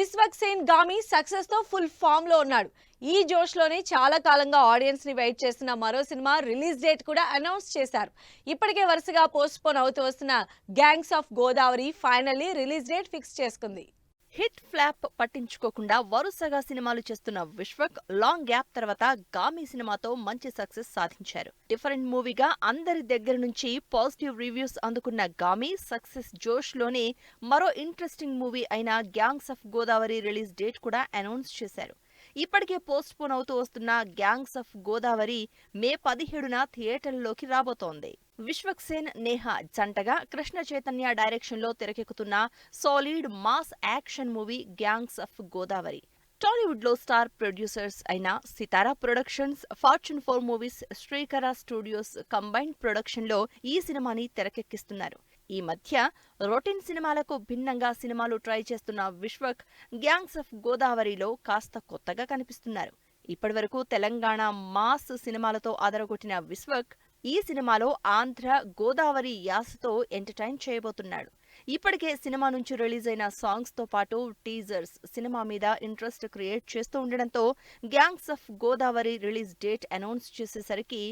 Vishwak Sen Gaami success తో full form లో ఉన్నాడు. ఈ జోష్ లోనే చాలా కాలంగా ఆడియన్స్ ని వెయిట్ చేస్తున్న మరో సినిమా రిలీజ్ డేట్ కూడా అనౌన్స్ చేశారు. ఇప్పటికే వరుసగా పోస్ట్ పోన్ అవుతూ వస్తున్న gangs of Godavari finally release date fix చేసుకుంది. హిట్ ఫ్లాప్ పట్టించుకోకుండా వరుసగా సినిమాలు చేస్తున్న విశ్వక్ లాంగ్ గ్యాప్ తర్వాత గామి సినిమాతో మంచి సక్సెస్ సాధించారు. డిఫరెంట్ మూవీగా అందరి దగ్గర నుంచి పాజిటివ్ రివ్యూస్ అందుకున్న గామి సక్సెస్ జోష్ లోనే మరో ఇంట్రెస్టింగ్ మూవీ అయిన gangs of Godavari release date కూడా అనౌన్స్ చేశారు. ఇప్పటికే పోస్ట్ పోన్ అవుతూ వస్తున్న గ్యాంగ్స్ ఆఫ్ గోదావరి మే 17న థియేటర్లలోకి రాబోతోంది. విశ్వక్ సేన్ నేహా జంటగా కృష్ణ చైతన్య డైరెక్షన్ లో తెరకెక్కుతున్న solid mass action movie gangs of Godavari. Tollywood లో స్టార్ ప్రొడ్యూసర్స్ అయిన సితారా ప్రొడక్షన్స్, ఫార్చ్యూన్ 4 మూవీస్, శ్రీకర స్టూడియోస్ కంబైన్డ్ ప్రొడక్షన్ లో ఈ సినిమాని తెరకెక్కిస్తున్నారు. ఈ మధ్య రొటీన్ సినిమాలకు భిన్నంగా సినిమాలు ట్రై చేస్తున్న విశ్వక్ గ్యాంగ్స్ ఆఫ్ గోదావరిలో కాస్త కొత్తగా కనిపిస్తున్నారు. ఇప్పటివరకు తెలంగాణ మాస్ సినిమాలతో అదరగొట్టిన విశ్వక్ ఈ సినిమాలో ఆంధ్ర గోదావరి యాసతో ఎంటర్టైన్ చేయబోతున్నాడు. ఇప్పటికే సినిమా నుంచి రిలీజ్ అయిన సాంగ్స్ తో పాటు టీజర్స్ సినిమా మీద ఇంట్రెస్ట్ క్రియేట్ చేస్తూ ఉండడంతో gangs of Godavari release date announce చేసేసరికి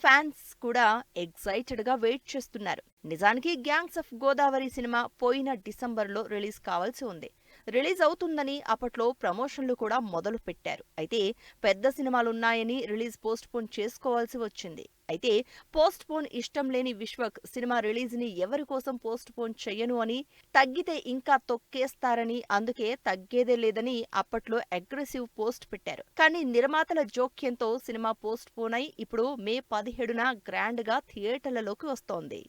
ఫ్యాన్స్ కూడా ఎక్సైటెడ్ గా వెయిట్ చేస్తున్నారు. నిజానికి గ్యాంగ్స్ ఆఫ్ గోదావరి సినిమా పోయిన డిసెంబర్లో రిలీజ్ కావాల్సి ఉంది. రిలీజ్ అవుతుందని అప్పట్లో ప్రమోషన్లు కూడా మొదలు పెట్టారు. అయితే పెద్ద సినిమాలున్నాయని రిలీజ్ పోస్ట్ పోన్ చేసుకోవాల్సి వచ్చింది. అయితే పోస్ట్ పోన్ ఇష్టం లేని విశ్వక్ సినిమా రిలీజ్ ని ఎవరి కోసం పోస్ట్ పోన్ చెయ్యను అని, తగ్గితే ఇంకా తొక్కేస్తారని, అందుకే తగ్గేదే లేదని అప్పట్లో అగ్రెసివ్ పోస్ట్ పెట్టారు. కానీ నిర్మాతల జోక్యంతో సినిమా పోస్ట్ పోన్ అయి ఇప్పుడు మే 17న గ్రాండ్ గా థియేటర్లలోకి వస్తోంది.